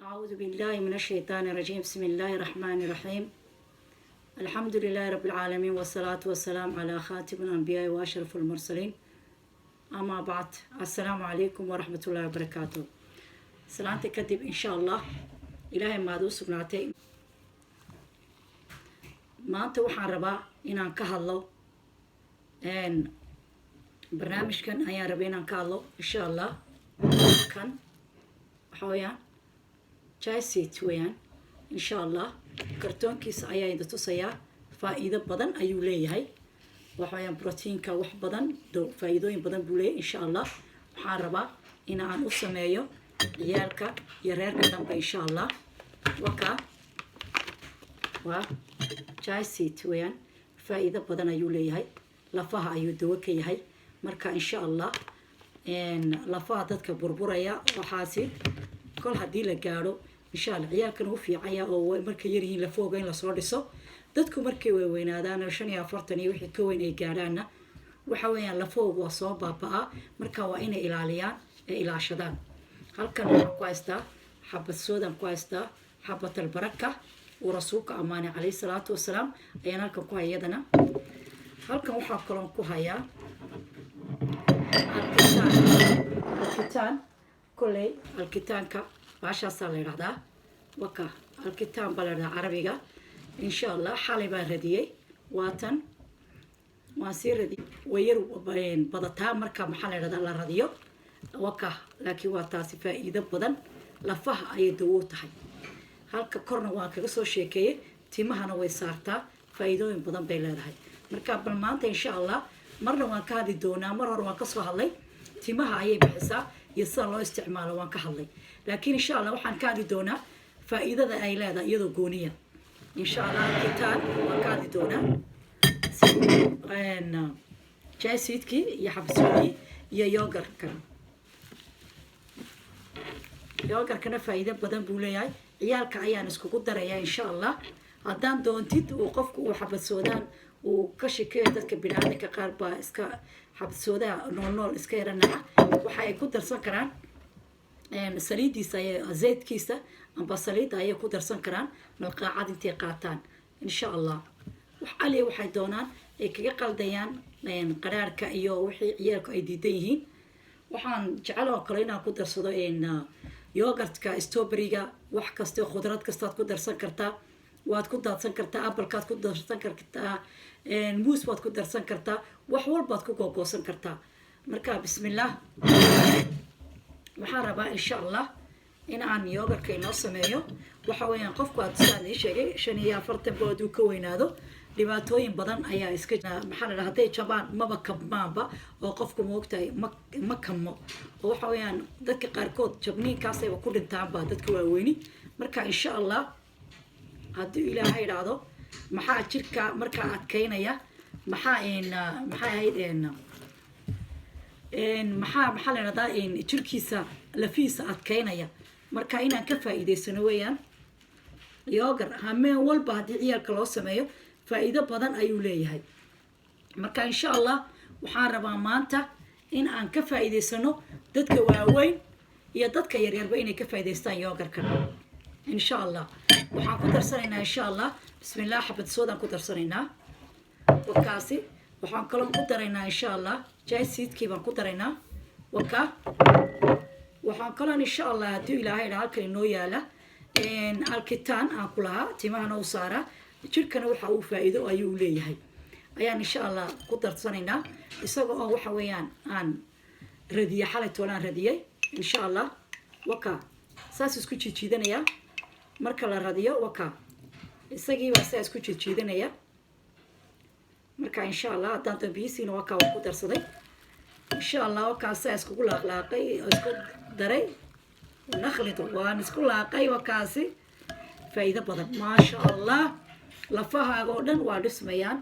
أعوذ بالله من الشيطان الرجيم. بسم الله الرحمن الرحيم. الحمد لله رب العالمين والصلاة والسلام على خاتم الأنبياء وأشرف المرسلين. أما بعد، السلام عليكم ورحمة الله وبركاته. سلامتك كدب إن شاء الله إلهي ما دو سبناتي ما أنت وحان ربا إنان كهالله إن برنامج كان أيان ربينا كهالله إن شاء الله كان حويان جايسيت ويان إن شاء الله كرتون كيس أيا إذا تصيا فائدة بدن أيو ليه هاي وحويان بروتين كوح بدن دو فائدوين بدن بوليه إن شاء الله محاربة إن عن أسميه يالك يريرك دم إن شاء الله وكا جايسيت ويان فائدة بدن أيو ليه هاي لفها أيو دوكي هاي مركا إن شاء الله إن لفها دتك بربوريا وحاسد كل هدي لجارو إن شاء الله عيال كانوا في عيا أو مركي يرهين لفوقين لصوردسو دتكو مركي وين هذا أنا شني أفرتني وحي كوين إيجارانا وحويان لفوق وصوبا بقى مركا وين إلاليان إلى شدان هل كان كويستا حبة سودا كويستا حبة البركة ورسولك أمانة عليه الصلاة والسلام أيانا كم كوي يدنا هل كان وحى كلام كوهيا الكتان كله الكتان كا باشا صلي هذا وكا الكتاب بلد عربية إن شاء الله حالي بردية واتن واسير ردي ويرو بين بدتها مركا محل هذا الراديو وكا لكن واتاسي فائدة بدن لفها أي دوتها هالك كورنا واقع قصو شيكية تيمها نوي سارتا فائدة بدن بيلادها مركا بالمانت إن شاء الله مرة واقع هذه دونا مرة واقع صهالي تيمها أي بحسا يصير الله استعماله واقع هالي لكن إن شاء الله وحن كادي دونا فائدة أيلادا يدو قونية إن شاء الله الكتاب وكادي دونا إن جايسيتكي يحبسوني يوغر كنا فائدة بدن بولياي عيالك عيان اسكو قدر إن شاء الله هدان دونتيد وقفك وحبسودان وكشكي dadka binaadinka qaar baa iska xabsooda nool iska yaranaca waxay ku darsan karaan saliidiisa iyo zeedkiisa amba saliida ay ku darsan karaan malqaacad intay qaataan insha Allah wax ali waxay doonaan ay kaga qaldayaan qaraarka iyo wixii ciyaalku ay diidan yihiin waxaan jecel oo kale inaan ku darsado yogurtka strawberry-ga wax kasta khudrad kasta ku darsan kartaa waad ku daadsan kartaa apple-kaad ku darsan kartaa muus waad ku darsan kartaa wax walbaad ku googoosan kartaa marka bismillah waxaan rabaa insha Allah in aan yogurtka inoo sameeyo waxa weeyaan qofku aad saan sheegay 45 bood uu ka weynaado dhibaatooyin badan ayaa iska maxaa la haday jabaan maba kabmaanba oo qofku moogtahay ma kamo oo waxa weeyaan dadka qaarkood jabniinkaas ay ku dhintaan baa dadka waaweyni marka insha Allah haddii ilaahay yiraahdo maxaa jirka marka adkeynaya maxaa ahayd maxaa la yiraahdaa jirkiisa lafiisa adkeynaya marka inaan ka faa'iideysano weeyaan yogurt hameen walba haddii ciyaalka loo sameeyo faa'iido badan ayuu leeyahay marka insha Allah waxaan rabaa maanta in aan ka faa'iideysano dadka waaweyn iyo dadka yaryarba inay ka faa'iideystaan yogurtka إن شاء الله وحنكون درسنا إن شاء الله بسم الله حبة صودا نكون درسنا وكاسي وحنكلم قدرنا إن شاء الله جاي سيد كيف نكون درنا وحنكلم إن شاء الله دو إلى هاي العالك إنه يالا إن الكتان أكلها تمانا وصارة شركنا وحاو فائدة أيولي هاي يعني إن شاء الله قدر درسنا يسوق وحويان عن ردية حالة ولا ردية إن شاء الله ساس اسكو جيدانيا marka la radiyo waka isagii waa saas ku jiidanaya marka insha Allah hadaan dambiisiina waka ku darsaday insha Allah waka saas ku laaqlaaqay isku daray nakhlido waan isku laaqay wakaasi faa'iido badan ma sha Allah lafahaaga oo dhan waa dhismayaan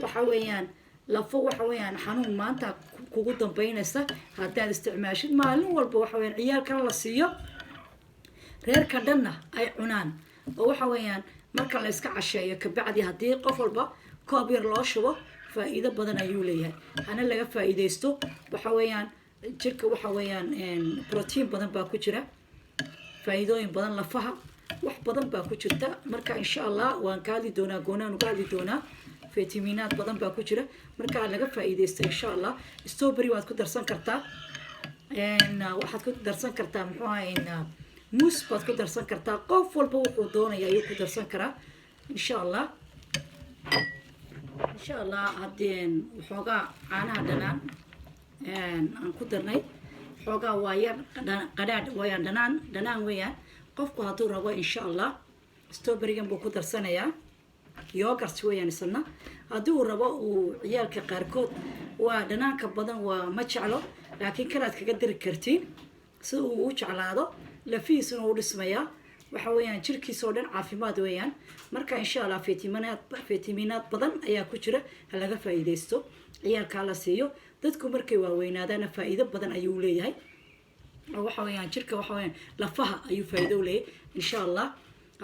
waxa weeyaan lafo waxa weeyaan xanuun maanta kugu dambeynaysa hadaad isticmaashid maalin walba waxa weeyaan ciyaalka la siiyo reerka dhanna ay cunaan oo waxa weeyaan marka la iska casheeyo ka bacdi hadii qof walba koob yar loo shubo faa'iido badan ayuu leeyahay ana laga faa'iideysto waxa weeyaan jirka waxa weeyaan protein badan baa ku jira faa'iidooyin badan lafaha wax badan baa ku jirta marka insha allah waan ka hadli doonaa goonaan uga hadli doonaa fitamiinaad badan baa ku jira marka laga faa'iideysto insha allah strawberry waad ku darsan kartaa waxaad ku darsan kartaa muxuu ahayn muus baad ku darsan kartaa qof walba wuxuu doonaya ayuu ku darsan karaa insha allah haddeen waxoogaa caanaha dhanaan aan ku darnay waxoogaa waa yar qadhaadh wayaan dhanaan weeyaan qofku hadduu rabo insha allah strawberrygan buu ku darsanayaa yogurt weeyaan isna haddii uu rabo uu ciyaalka qaarkood waa dhanaanka badan waa ma jeclo laakiin kanaad kaga dari kartiin si uu u jeclaado lafihiisuna u dhismayaa waxa weeyaan jirkiisoo dhan caafimaad weeyaan marka insha allah fitamiinaad badan ayaa ku jira ha laga faa'iideysto ciyaalkaa la siiyo dadku markay waaweynaadaana faa'iido badan ayuu leeyahay waxa weeyaan jirka waxa weeyaan lafaha ayuu faa'iido u leeyahay insha allah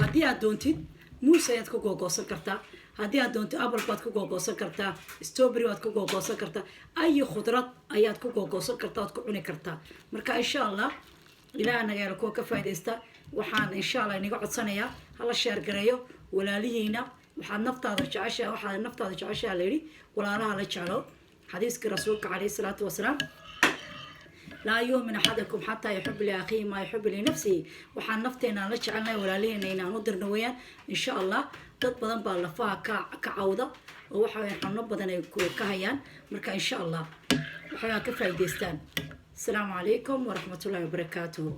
haddii aad doontid muus ayaad ku googoosan kartaa haddii aad doonto apple baad ku googoosan kartaa strawberry waad ku googoosan kartaa ay khudrad ayaad ku googoosan kartaa ood ku cuni kartaa marka insha allah ilaah nagaala kuwa ka faa'iideysta waxaan insha allah inaga codsanayaa hala sheer gareeyo walaalihiina waxaad naftaada jeceshaha la yidhi walaalaha la jeclo xadiiskii rasuulka calayhi salaatu wasalaam laa yu'min axadakum xataa yuxibba liakhiihi maa yuxibbu linafsihi waxaan nafteenaan la jecelnahay walaalihiina inaan u dirno weeyaan insha allah dad badan baa lafaha ka cawda oo waxa weeyaan xanuuno badan ay ka hayaan marka insha allah waxay ka faa'iideystaan asalaamu calaykum waraxmatullaahi wabarakaatuhu